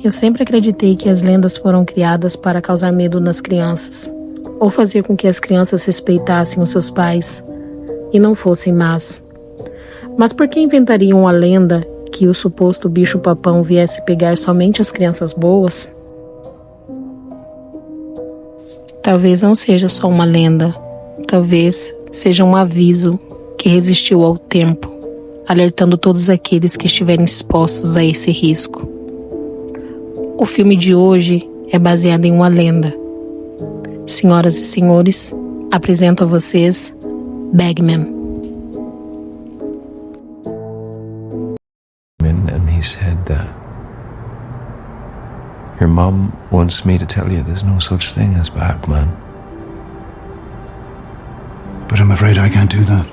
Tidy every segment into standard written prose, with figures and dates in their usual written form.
Eu sempre acreditei que as lendas foram criadas para causar medo nas crianças, ou fazer com que as crianças respeitassem os seus pais e não fossem más. Mas por que inventariam a lenda que o suposto bicho-papão viesse pegar somente as crianças boas? Talvez não seja só uma lenda, talvez seja um aviso que resistiu ao tempo, alertando todos aqueles que estiverem expostos a esse risco. O filme de hoje é baseado em uma lenda. Senhoras e senhores, apresento a vocês Bagman. And he said, your mom wants me to tell you there's no such thing as Batman. But I'm afraid I can't do that.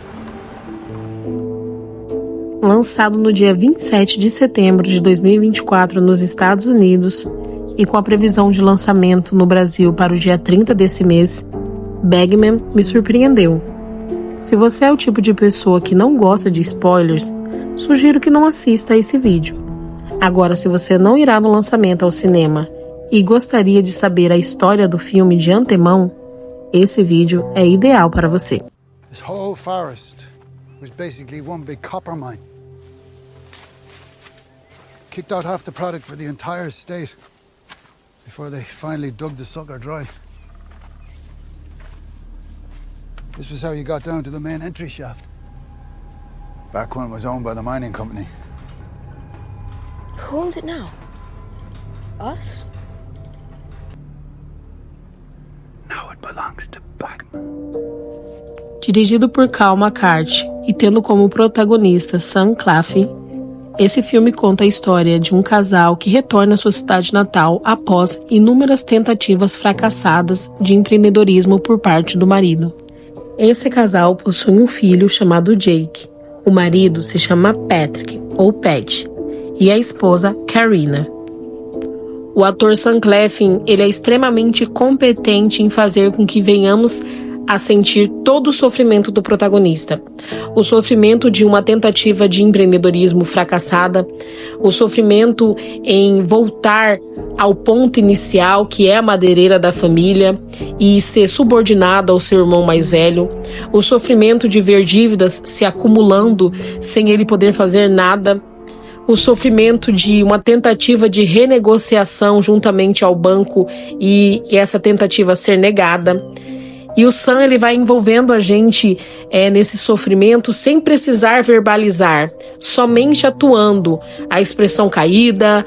Lançado no dia 27 de setembro de 2024 nos Estados Unidos e com a previsão de lançamento no Brasil para o dia 30 desse mês, Bagman me surpreendeu. Se você é o tipo de pessoa que não gosta de spoilers, sugiro que não assista a esse vídeo. Agora, se você não irá no lançamento ao cinema e gostaria de saber a história do filme de antemão, esse vídeo é ideal para você. This whole forest was basically one big copper mine. Kicked out half the product for the entire state before they finally dug the sucker dry. This was how you got down to the main entry shaft. Back when it was owned by the mining company. Who owns it now? Us? Now it belongs to Bagman. Dirigido por Cal McCarthy e tendo como protagonista Sam Claflin, esse filme conta a história de um casal que retorna à sua cidade natal após inúmeras tentativas fracassadas de empreendedorismo por parte do marido. Esse casal possui um filho chamado Jake. O marido se chama Patrick, ou Pat, e a esposa Karina. O ator Sam Claflin, ele é extremamente competente em fazer com que venhamos a sentir todo o sofrimento do protagonista. O sofrimento de uma tentativa de empreendedorismo fracassada, o sofrimento em voltar ao ponto inicial, que é a madeireira da família, e ser subordinado ao seu irmão mais velho, o sofrimento de ver dívidas se acumulando sem ele poder fazer nada, o sofrimento de uma tentativa de renegociação juntamente ao banco e essa tentativa ser negada. E o Sam, ele vai envolvendo a gente nesse sofrimento sem precisar verbalizar, somente atuando. A expressão caída,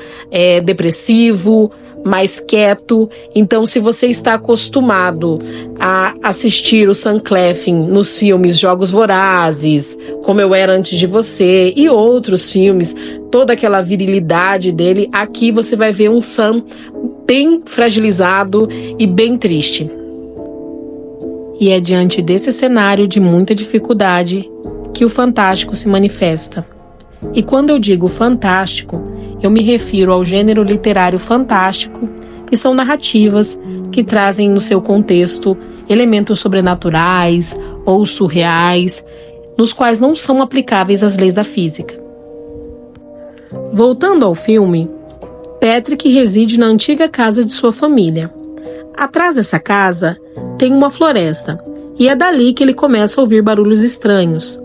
depressivo, mais quieto. Então, se você está acostumado a assistir o Sam Claflin nos filmes Jogos Vorazes, Como Eu Era Antes de Você e outros filmes, toda aquela virilidade dele, aqui você vai ver um Sam bem fragilizado e bem triste. E é diante desse cenário de muita dificuldade que o fantástico se manifesta. E quando eu digo fantástico, eu me refiro ao gênero literário fantástico, que são narrativas que trazem no seu contexto elementos sobrenaturais ou surreais, nos quais não são aplicáveis as leis da física. Voltando ao filme, Patrick reside na antiga casa de sua família. Atrás dessa casa tem uma floresta, e é dali que ele começa a ouvir barulhos estranhos.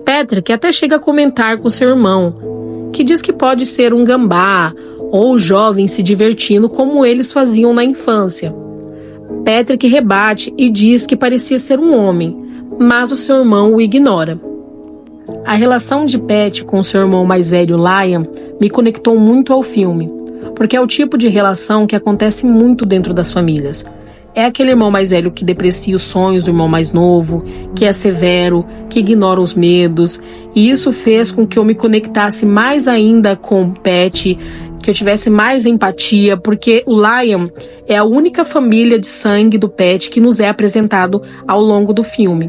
Patrick até chega a comentar com seu irmão, que diz que pode ser um gambá ou jovens se divertindo como eles faziam na infância. Patrick rebate e diz que parecia ser um homem, mas o seu irmão o ignora. A relação de Pat com seu irmão mais velho, Liam, me conectou muito ao filme, porque é o tipo de relação que acontece muito dentro das famílias. É aquele irmão mais velho que deprecia os sonhos do irmão mais novo, que é severo, que ignora os medos. E isso fez com que eu me conectasse mais ainda com Pat, que eu tivesse mais empatia, porque o Liam é a única família de sangue do Pat que nos é apresentado ao longo do filme.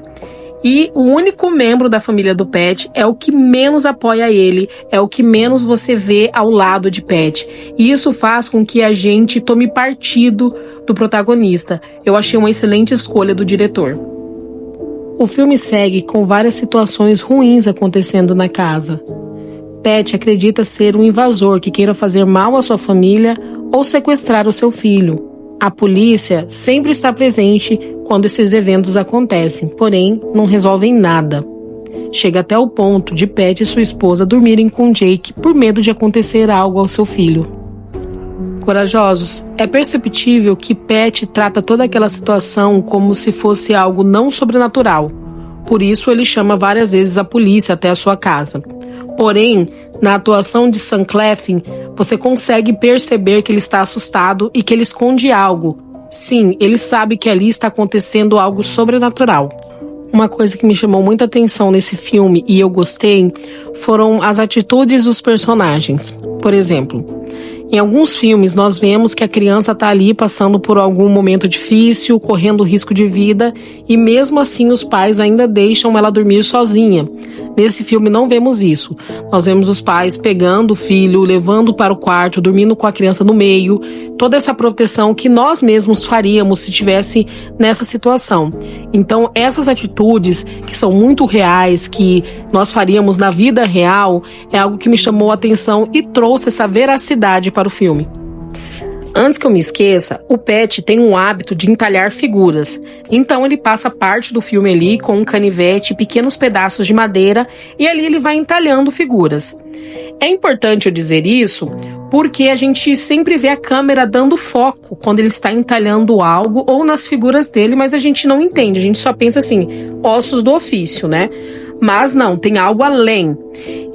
E o único membro da família do Pat é o que menos apoia ele, é o que menos você vê ao lado de Pat. E isso faz com que a gente tome partido do protagonista. Eu achei uma excelente escolha do diretor. O filme segue com várias situações ruins acontecendo na casa. Pat acredita ser um invasor que queira fazer mal à sua família ou sequestrar o seu filho. A polícia sempre está presente quando esses eventos acontecem, porém não resolvem nada. Chega até o ponto de Pat e sua esposa dormirem com Jake por medo de acontecer algo ao seu filho. Corajosos, é perceptível que Pat trata toda aquela situação como se fosse algo não sobrenatural. Por isso ele chama várias vezes a polícia até a sua casa. Porém, na atuação de Sam Claflin, você consegue perceber que ele está assustado e que ele esconde algo. Sim, ele sabe que ali está acontecendo algo sobrenatural. Uma coisa que me chamou muita atenção nesse filme e eu gostei foram as atitudes dos personagens. Por exemplo, em alguns filmes nós vemos que a criança está ali passando por algum momento difícil, correndo risco de vida, e mesmo assim os pais ainda deixam ela dormir sozinha. Nesse filme não vemos isso. Nós vemos os pais pegando o filho, levando para o quarto, dormindo com a criança no meio. Toda essa proteção que nós mesmos faríamos se tivesse nessa situação. Então essas atitudes que são muito reais, que nós faríamos na vida real, é algo que me chamou a atenção e trouxe essa veracidade para o filme. Antes que eu me esqueça, o Pat tem um hábito de entalhar figuras. Então ele passa parte do filme ali com um canivete e pequenos pedaços de madeira e ali ele vai entalhando figuras. É importante eu dizer isso porque a gente sempre vê a câmera dando foco quando ele está entalhando algo ou nas figuras dele, mas a gente não entende, a gente só pensa assim, ossos do ofício, né? Mas não, tem algo além.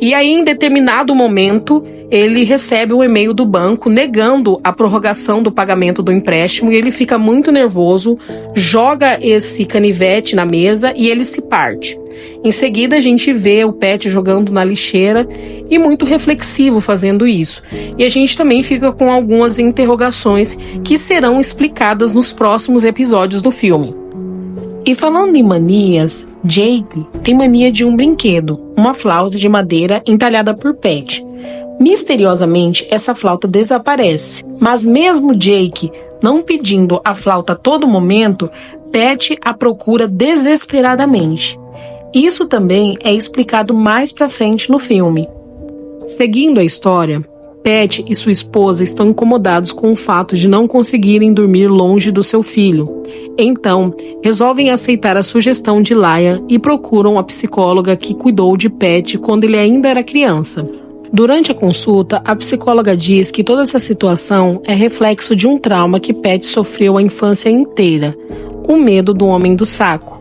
E aí, em determinado momento, ele recebe um e-mail do banco negando a prorrogação do pagamento do empréstimo e ele fica muito nervoso, joga esse canivete na mesa e ele se parte. Em seguida, a gente vê o Pat jogando na lixeira e muito reflexivo fazendo isso. E a gente também fica com algumas interrogações que serão explicadas nos próximos episódios do filme. E falando em manias, Jake tem mania de um brinquedo, uma flauta de madeira entalhada por Pat. Misteriosamente, essa flauta desaparece, mas mesmo Jake não pedindo a flauta a todo momento, Pat a procura desesperadamente. Isso também é explicado mais pra frente no filme. Seguindo a história, Pat e sua esposa estão incomodados com o fato de não conseguirem dormir longe do seu filho. Então, resolvem aceitar a sugestão de Laia e procuram a psicóloga que cuidou de Pat quando ele ainda era criança. Durante a consulta, a psicóloga diz que toda essa situação é reflexo de um trauma que Pat sofreu a infância inteira, o medo do homem do saco.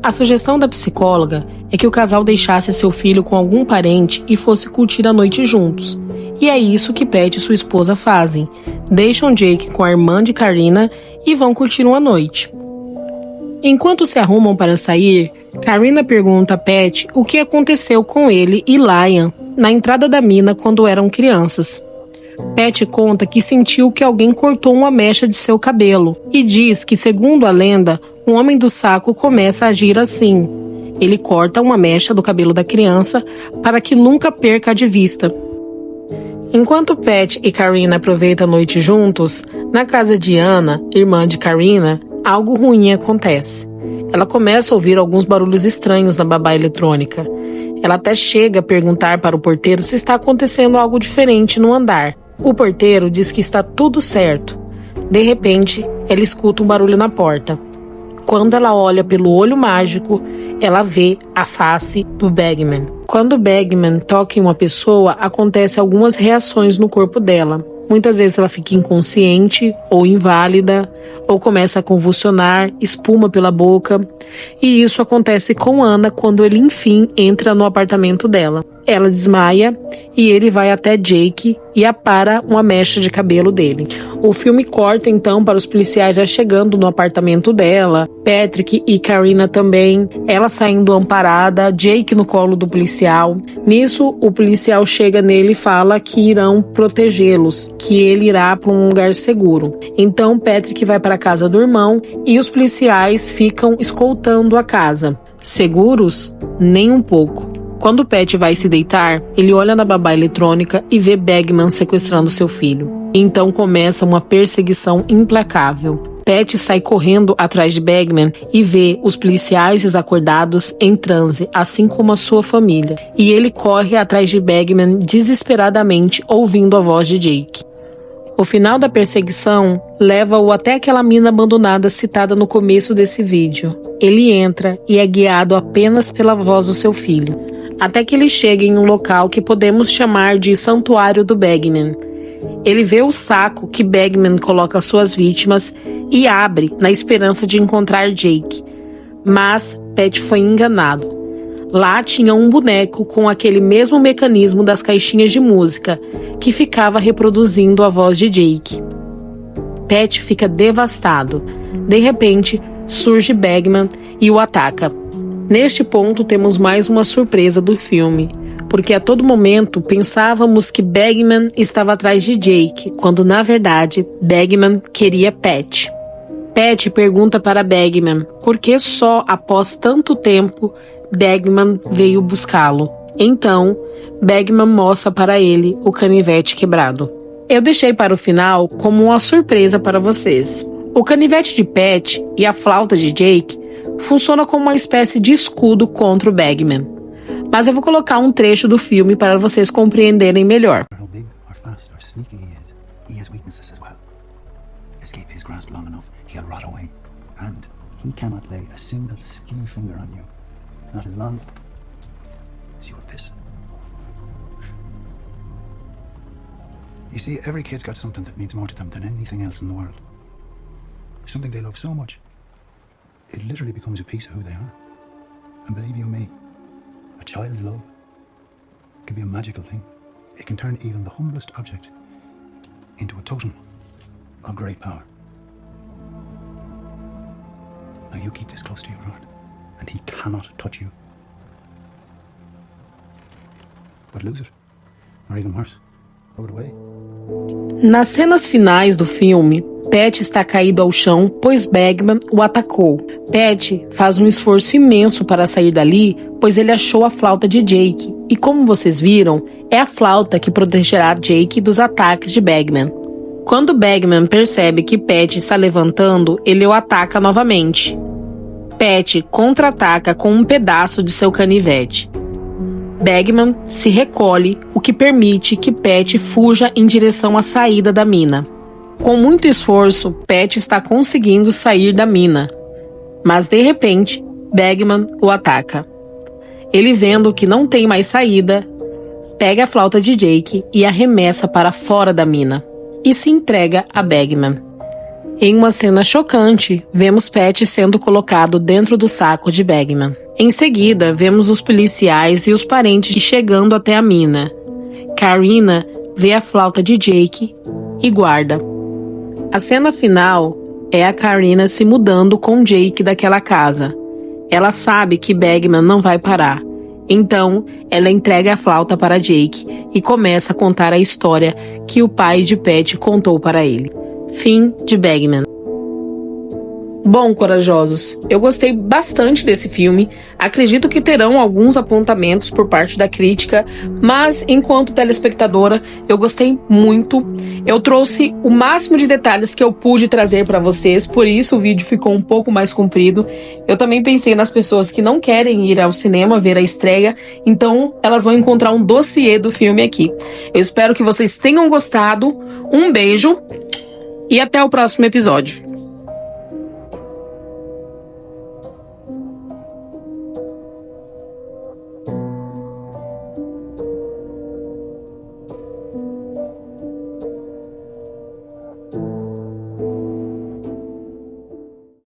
A sugestão da psicóloga é que o casal deixasse seu filho com algum parente e fosse curtir a noite juntos. E é isso que Pat e sua esposa fazem. Deixam Jake com a irmã de Karina e vão curtir uma noite. Enquanto se arrumam para sair, Karina pergunta a Pat o que aconteceu com ele e Liam na entrada da mina quando eram crianças. Pat conta que sentiu que alguém cortou uma mecha de seu cabelo e diz que, segundo a lenda, o homem do saco começa a agir assim. Ele corta uma mecha do cabelo da criança para que nunca perca de vista. Enquanto Pat e Karina aproveitam a noite juntos, na casa de Anna, irmã de Karina, algo ruim acontece. Ela começa a ouvir alguns barulhos estranhos na babá eletrônica. Ela até chega a perguntar para o porteiro se está acontecendo algo diferente no andar. O porteiro diz que está tudo certo. De repente, ela escuta um barulho na porta. Quando ela olha pelo olho mágico, ela vê a face do Bagman. Quando o Bagman toca em uma pessoa, acontecem algumas reações no corpo dela. Muitas vezes ela fica inconsciente ou inválida, ou começa a convulsionar, espuma pela boca. E isso acontece com Anna quando ele enfim entra no apartamento dela. Ela desmaia e ele vai até Jake e apara uma mecha de cabelo dele. O filme corta então para os policiais já chegando no apartamento dela, Patrick e Karina também, ela saindo amparada, Jake no colo do policial. Nisso, o policial chega nele e fala que irão protegê-los, que ele irá para um lugar seguro. Então Patrick vai para a casa do irmão e os policiais ficam escoltando a casa. Seguros? Nem um pouco. Quando Pat vai se deitar, ele olha na babá eletrônica e vê Bagman sequestrando seu filho. Então começa uma perseguição implacável. Pat sai correndo atrás de Bagman e vê os policiais desacordados em transe, assim como a sua família. E ele corre atrás de Bagman desesperadamente, ouvindo a voz de Jake. O final da perseguição leva-o até aquela mina abandonada citada no começo desse vídeo. Ele entra e é guiado apenas pela voz do seu filho, até que ele chega em um local que podemos chamar de Santuário do Bagman. Ele vê o saco que Bagman coloca suas vítimas e abre na esperança de encontrar Jake. Mas Pat foi enganado. Lá tinha um boneco com aquele mesmo mecanismo das caixinhas de música, que ficava reproduzindo a voz de Jake. Pat fica devastado. De repente, surge Bagman e o ataca. Neste ponto temos mais uma surpresa do filme, porque a todo momento pensávamos que Bagman estava atrás de Jake, quando na verdade Bagman queria Pat. Pat pergunta para Bagman por que só após tanto tempo Bagman veio buscá-lo. Então, Bagman mostra para ele o canivete quebrado. Eu deixei para o final como uma surpresa para vocês. O canivete de Pat e a flauta de Jake funcionam como uma espécie de escudo contra o Bagman. Mas eu vou colocar um trecho do filme para vocês compreenderem melhor. He cannot lay a single skinny finger on you, not as long as you have this. You see, every kid's got something that means more to them than anything else in the world. Something they love so much, it literally becomes a piece of who they are. And believe you me, a child's love can be a magical thing. It can turn even the humblest object into a totem of great power. Now you keep this close to your heart, and he cannot touch you. But lose it, or even worse, throw it away. Nas cenas finais do filme, Pat está caído ao chão, pois Bagman o atacou. Pat faz um esforço imenso para sair dali, pois ele achou a flauta de Jake. E como vocês viram, é a flauta que protegerá Jake dos ataques de Bagman. Quando Bagman percebe que Pat está levantando, ele o ataca novamente. Pat contra-ataca com um pedaço de seu canivete. Bagman se recolhe, o que permite que Pat fuja em direção à saída da mina. Com muito esforço, Pat está conseguindo sair da mina. Mas de repente, Bagman o ataca. Ele, vendo que não tem mais saída, pega a flauta de Jake e arremessa para fora da mina. E se entrega a Bagman. Em uma cena chocante, vemos Pat sendo colocado dentro do saco de Bagman. Em seguida, vemos os policiais e os parentes chegando até a mina. Karina vê a flauta de Jake e guarda. A cena final é a Karina se mudando com Jake daquela casa. Ela sabe que Bagman não vai parar. Então, ela entrega a flauta para Jake e começa a contar a história que o pai de Pat contou para ele. Fim de Bagman. Bom, corajosos, eu gostei bastante desse filme. Acredito que terão alguns apontamentos por parte da crítica, mas enquanto telespectadora, eu gostei muito. Eu trouxe o máximo de detalhes que eu pude trazer para vocês, por isso o vídeo ficou um pouco mais comprido. Eu também pensei nas pessoas que não querem ir ao cinema ver a estreia, então elas vão encontrar um dossiê do filme aqui. Eu espero que vocês tenham gostado. Um beijo e até o próximo episódio.